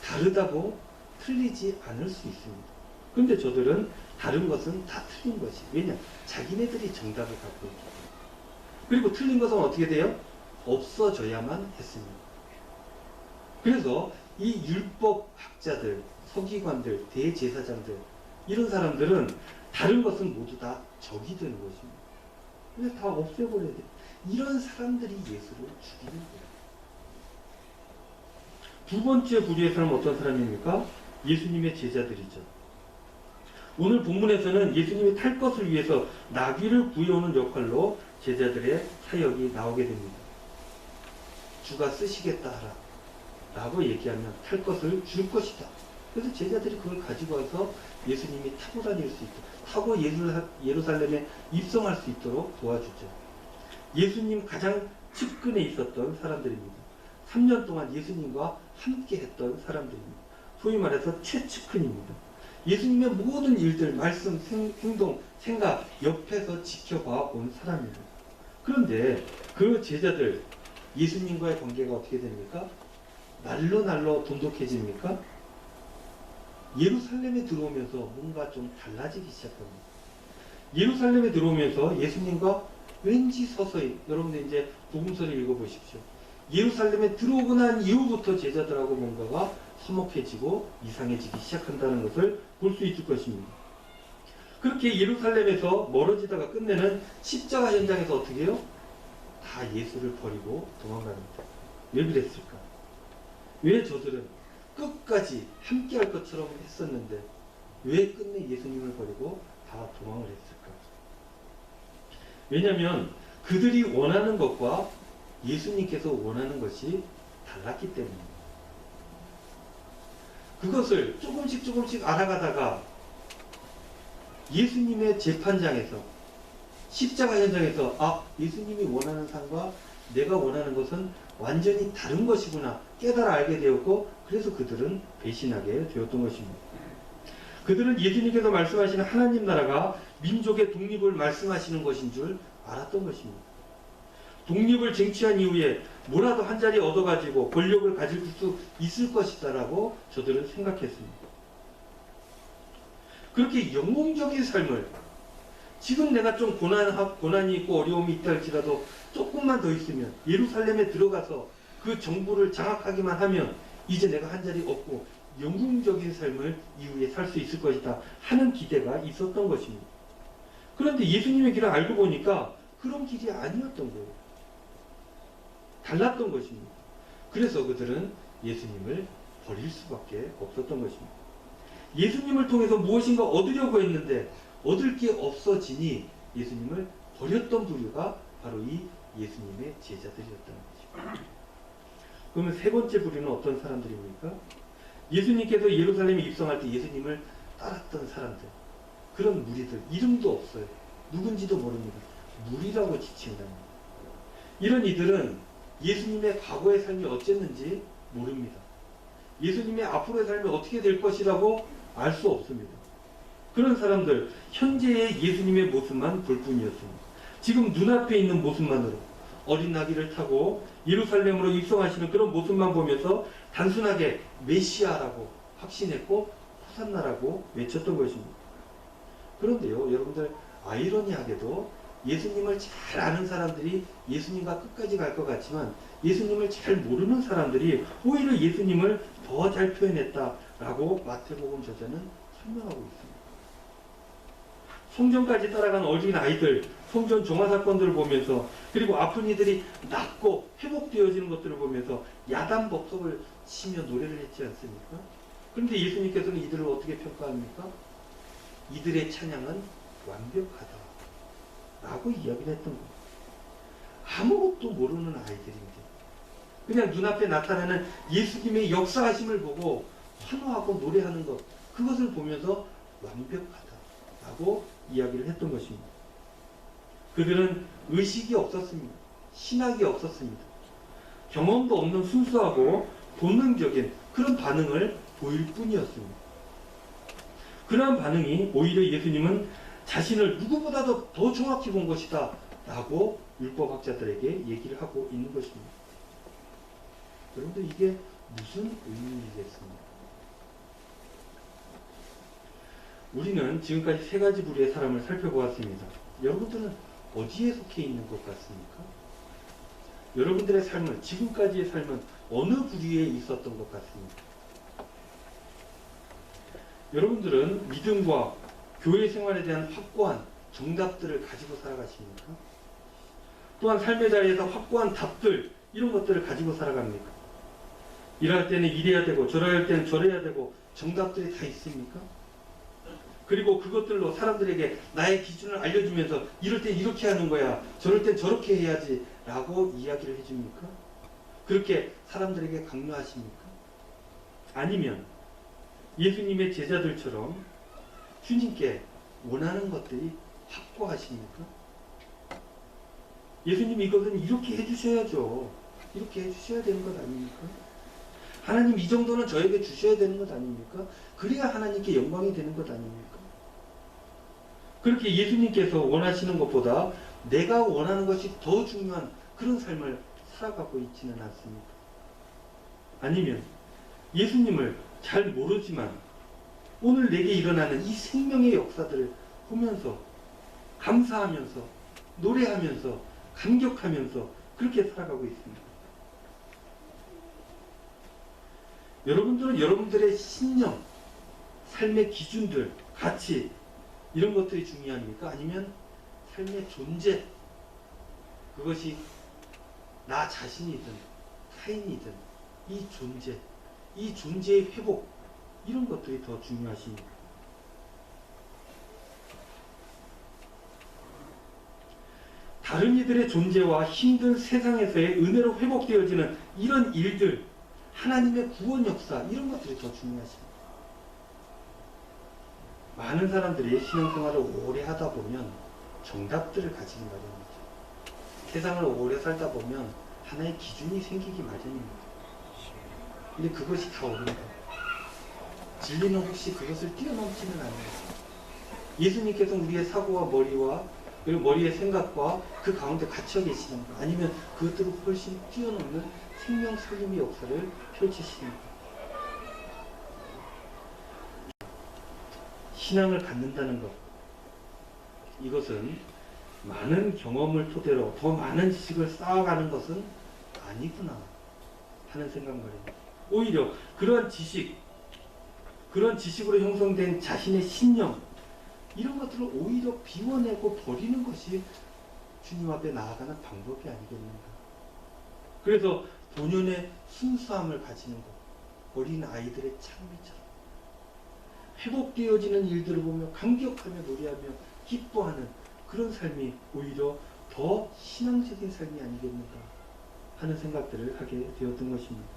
다르다고 틀리지 않을 수 있습니다. 그런데 저들은 다른 것은 다 틀린 것이. 왜냐? 자기네들이 정답을 갖고 있기 때문에. 그리고 틀린 것은 어떻게 돼요? 없어져야만 했습니다. 그래서 이 율법학자들, 서기관들, 대제사장들 이런 사람들은 다른 것은 모두 다 적이 되는 것입니다. 그래서 다 없애버려야 돼요. 이런 사람들이 예수를 죽이는 거예요. 두 번째 부류의 사람은 어떤 사람입니까? 예수님의 제자들이죠. 오늘 본문에서는 예수님이 탈 것을 위해서 나귀를 구해오는 역할로 제자들의 사역이 나오게 됩니다. 주가 쓰시겠다 하라 라고 얘기하면 탈 것을 줄 것이다. 그래서 제자들이 그걸 가지고 와서 예수님이 타고 다닐 수 있도록 타고 예루살렘에 입성할 수 있도록 도와주죠. 예수님 가장 측근에 있었던 사람들입니다. 3년 동안 예수님과 함께 했던 사람들입니다. 소위 말해서 최측근입니다. 예수님의 모든 일들, 말씀, 행동, 생각 옆에서 지켜봐 온 사람입니다. 그런데 그 제자들 예수님과의 관계가 어떻게 됩니까? 날로 돈독해집니까? 예루살렘에 들어오면서 뭔가 좀 달라지기 시작합니다. 예루살렘에 들어오면서 예수님과 왠지 서서히 여러분들 이제 복음서를 읽어보십시오. 예루살렘에 들어오고 난 이후부터 제자들하고 뭔가가 서먹해지고 이상해지기 시작한다는 것을 볼 수 있을 것입니다. 그렇게 예루살렘에서 멀어지다가 끝내는 십자가 현장에서 어떻게 해요? 다 예수를 버리고 도망갑니다. 왜 그랬을까? 왜 저들은 끝까지 함께할 것처럼 했었는데 왜 끝내 예수님을 버리고 다 도망을 했을까? 왜냐하면 그들이 원하는 것과 예수님께서 원하는 것이 달랐기 때문입니다. 그것을 조금씩 알아가다가 예수님의 재판장에서 십자가 현장에서 예수님이 원하는 삶과 내가 원하는 것은 완전히 다른 것이구나 깨달아 알게 되었고 그래서 그들은 배신하게 되었던 것입니다. 그들은 예수님께서 말씀하시는 하나님 나라가 민족의 독립을 말씀하시는 것인 줄 알았던 것입니다. 독립을 쟁취한 이후에 뭐라도 한 자리 얻어가지고 권력을 가질 수 있을 것이다라고 저들은 생각했습니다. 그렇게 영웅적인 삶을 지금 내가 좀 고난이 있고 어려움이 있다 할지라도 조금만 더 있으면 예루살렘에 들어가서 그 정부를 장악하기만 하면 이제 내가 한 자리 얻고 영웅적인 삶을 이후에 살 수 있을 것이다 하는 기대가 있었던 것입니다. 그런데 예수님의 길을 알고 보니까 그런 길이 아니었던 거예요. 달랐던 것입니다. 그래서 그들은 예수님을 버릴 수밖에 없었던 것입니다. 예수님을 통해서 무엇인가 얻으려고 했는데 얻을 게 없어지니 예수님을 버렸던 부류가 바로 이 예수님의 제자들이었다는 거죠. 그러면 세 번째 부류는 어떤 사람들입니까? 예수님께서 예루살렘에 입성할 때 예수님을 따랐던 사람들, 그런 무리들, 이름도 없어요. 누군지도 모릅니다. 무리라고 지칭합니다. 이런 이들은 예수님의 과거의 삶이 어쨌는지 모릅니다. 예수님의 앞으로의 삶이 어떻게 될 것이라고 알 수 없습니다. 그런 사람들, 현재의 예수님의 모습만 볼 뿐이었습니다. 지금 눈앞에 있는 모습만으로 어린 나귀를 타고 예루살렘으로 입성하시는 그런 모습만 보면서 단순하게 메시아라고 확신했고 호산나라고 외쳤던 것입니다. 그런데요, 여러분들, 아이러니하게도 예수님을 잘 아는 사람들이 예수님과 끝까지 갈 것 같지만 예수님을 잘 모르는 사람들이 오히려 예수님을 더 잘 표현했다라고 마태복음 저자는 설명하고 있습니다. 성전까지 따라간 어린 아이들, 성전 종화 사건들을 보면서, 그리고 아픈 이들이 낫고 회복되어지는 것들을 보면서 야단법석을 치며 노래를 했지 않습니까? 그런데 예수님께서는 이들을 어떻게 평가합니까? 이들의 찬양은 완벽하다 라고 이야기를 했던 겁니다. 아무것도 모르는 아이들인데 그냥 눈앞에 나타나는 예수님의 역사하심을 보고 환호하고 노래하는 것, 그것을 보면서 완벽하다 라고 이야기를 했던 것입니다. 그들은 의식이 없었습니다. 신학이 없었습니다. 경험도 없는 순수하고 본능적인 그런 반응을 보일 뿐이었습니다. 그러한 반응이 오히려 예수님은 자신을 누구보다도 더 정확히 본 것이다 라고 율법학자들에게 얘기를 하고 있는 것입니다. 여러분들, 이게 무슨 의미이겠습니까? 우리는 지금까지 세 가지 부류의 사람을 살펴보았습니다. 여러분들은 어디에 속해 있는 것 같습니까? 여러분들의 삶은, 지금까지의 삶은 어느 부류에 있었던 것 같습니까? 여러분들은 믿음과 교회 생활에 대한 확고한 정답들을 가지고 살아가십니까? 또한 삶의 자리에서 확고한 답들, 이런 것들을 가지고 살아갑니까? 일할 때는 이래야 되고 저래야 할 때는 저래야 되고 정답들이 다 있습니까? 그리고 그것들로 사람들에게 나의 기준을 알려주면서 이럴 땐 이렇게 하는 거야, 저럴 땐 저렇게 해야지 라고 이야기를 해줍니까? 그렇게 사람들에게 강요하십니까? 아니면 예수님의 제자들처럼 주님께 원하는 것들이 확고하십니까? 예수님, 이것은 이렇게 해주셔야죠. 이렇게 해주셔야 되는 것 아닙니까? 하나님, 이 정도는 저에게 주셔야 되는 것 아닙니까? 그래야 하나님께 영광이 되는 것 아닙니까? 그렇게 예수님께서 원하시는 것보다 내가 원하는 것이 더 중요한 그런 삶을 살아가고 있지는 않습니까? 아니면 예수님을 잘 모르지만 오늘 내게 일어나는 이 생명의 역사들을 보면서 감사하면서 노래하면서 감격하면서 그렇게 살아가고 있습니다. 여러분들은 여러분들의 신념, 삶의 기준들, 가치, 이런 것들이 중요합니까? 아니면 삶의 존재, 그것이 나 자신이든 타인이든 이 존재, 이 존재의 회복, 이런 것들이 더 중요하십니까? 다른 이들의 존재와 힘든 세상에서의 은혜로 회복되어지는 이런 일들, 하나님의 구원 역사, 이런 것들이 더 중요하십니다. 많은 사람들이 신앙생활을 오래 하다 보면 정답들을 가지기 마련이죠. 세상을 오래 살다 보면 하나의 기준이 생기기 마련입니다. 근데 그것이 다 옳은가? 진리는 혹시 그것을 뛰어넘지는 않아요. 예수님께서 우리의 사고와 머리와 그리고 머리의 생각과 그 가운데 갇혀 계시는가? 아니면 그것들을 훨씬 뛰어넘는 생명 살림의 역사를 펼치시는가? 신앙을 갖는다는 것, 이것은 많은 경험을 토대로 더 많은 지식을 쌓아가는 것은 아니구나 하는 생각 말입니다. 오히려 그런 지식으로 형성된 자신의 신념, 이런 것들을 오히려 비워내고 버리는 것이 주님 앞에 나아가는 방법이 아니겠는가. 그래서 본연의 순수함을 가지는 것, 어린 아이들의 찬미처럼 회복되어지는 일들을 보며 감격하며 노래하며 기뻐하는 그런 삶이 오히려 더 신앙적인 삶이 아니겠는가 하는 생각들을 하게 되었던 것입니다.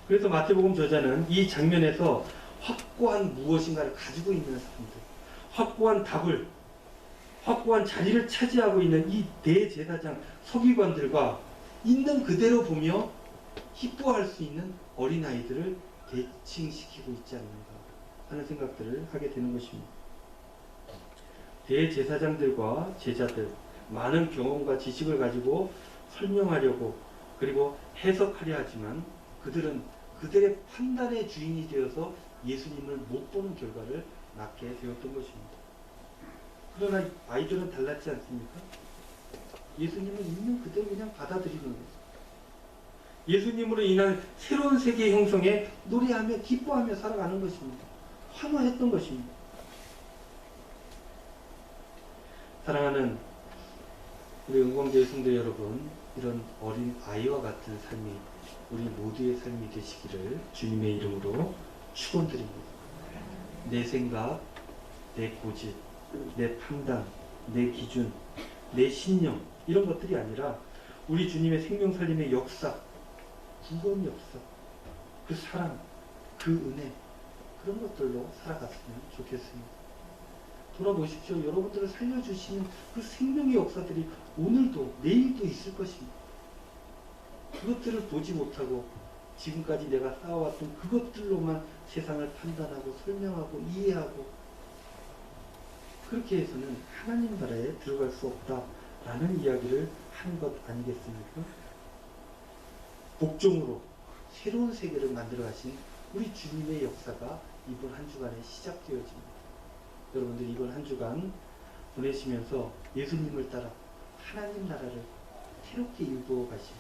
그래서 마태복음 저자는 이 장면에서 확고한 무엇인가를 가지고 있는 사람들, 확고한 답을, 확고한 자리를 차지하고 있는 이 대제사장 서기관들과 있는 그대로 보며 기뻐할 수 있는 어린아이들을 대칭시키고 있지 않는가 하는 생각들을 하게 되는 것입니다. 대제사장들과 제자들, 많은 경험과 지식을 가지고 설명하려고 그리고 해석하려 하지만 그들은 그들의 판단의 주인이 되어서 예수님을 못 보는 결과를 낳게 되었던 것입니다. 그러나 아이들은 달랐지 않습니까? 예수님을 있는 그대로 그냥 받아들이는 거예요. 예수님으로 인한 새로운 세계 형성에 노래하며 기뻐하며 살아가는 것입니다. 환호했던 것입니다. 사랑하는 우리 은광교회 성도 여러분, 이런 어린 아이와 같은 삶이 우리 모두의 삶이 되시기를 주님의 이름으로 축원드립니다. 내 생각, 내 고집, 내 판단, 내 기준, 내 신념 이런 것들이 아니라 우리 주님의 생명살림의 역사, 구원 역사, 그 사랑, 그 은혜 그런 것들로 살아갔으면 좋겠습니다. 돌아보십시오. 여러분들을 살려주시는 그 생명의 역사들이 오늘도 내일도 있을 것입니다. 그것들을 보지 못하고 지금까지 내가 쌓아왔던 그것들로만 세상을 판단하고 설명하고 이해하고 그렇게 해서는 하나님 나라에 들어갈 수 없다라는 이야기를 하는 것 아니겠습니까? 복종으로 새로운 세계를 만들어 가신 우리 주님의 역사가 이번 한 주간에 시작되어집니다. 여러분들 이번 한 주간 보내시면서 예수님을 따라 하나님 나라를 새롭게 일구어 가시고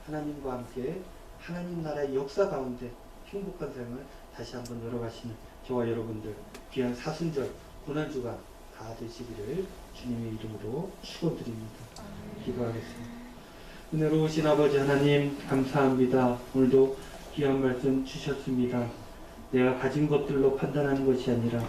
하나님과 함께 하나님 나라의 역사 가운데 행복한 삶을 다시 한번 열어가시는 저와 여러분들 귀한 사순절 고난주간 다 되시기를 주님의 이름으로 축원드립니다. 기도하겠습니다. 은혜로우신 아버지 하나님 감사합니다. 오늘도 귀한 말씀 주셨습니다. 내가 가진 것들로 판단하는 것이 아니라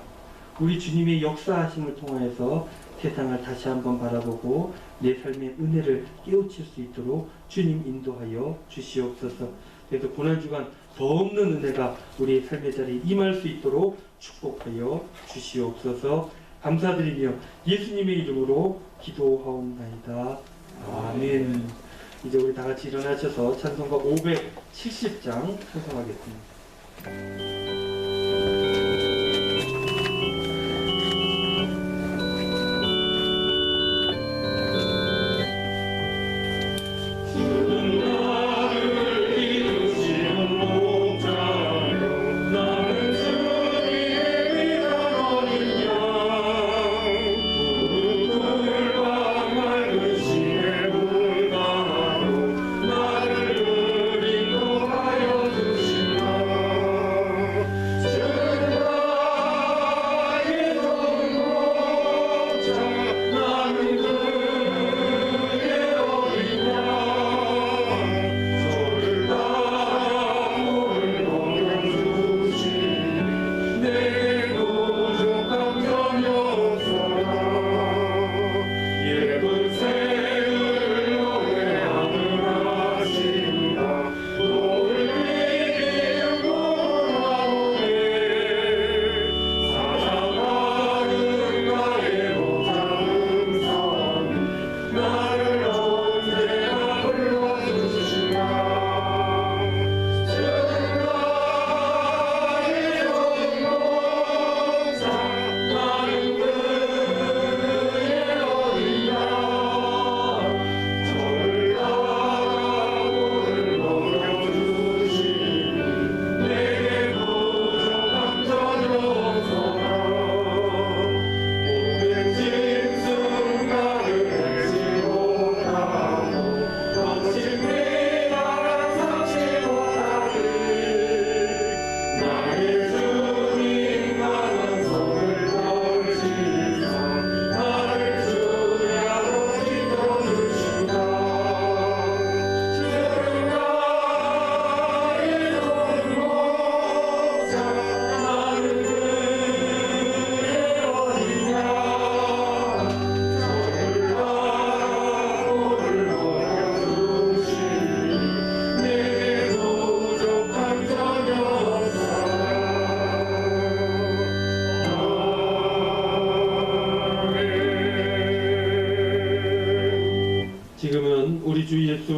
우리 주님의 역사하심을 통하여서 세상을 다시 한번 바라보고 내 삶의 은혜를 깨우칠 수 있도록 주님 인도하여 주시옵소서. 그래서 고난주간 더 없는 은혜가 우리의 삶의 자리에 임할 수 있도록 축복하여 주시옵소서. 감사드리며 예수님의 이름으로 기도하옵나이다. 아멘. 이제 우리 다 같이 일어나셔서 찬송가 570장 찬송하겠습니다.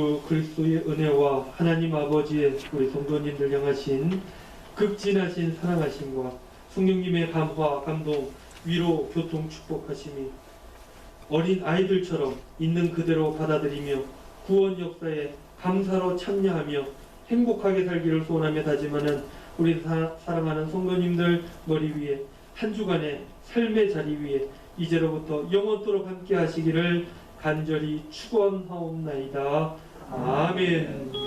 예수 그리스도의 은혜와 하나님 아버지의 우리 성도님들 향하신 극진하신 사랑하심과 성령님의 감화, 감동, 위로, 교통, 축복하심이 어린 아이들처럼 있는 그대로 받아들이며 구원 역사에 감사로 참여하며 행복하게 살기를 소원하며 다짐하는 우리 사랑하는 성도님들 머리 위에 한 주간의 삶의 자리 위에 이제로부터 영원토록 함께 하시기를 간절히 축원하옵나이다. 아멘.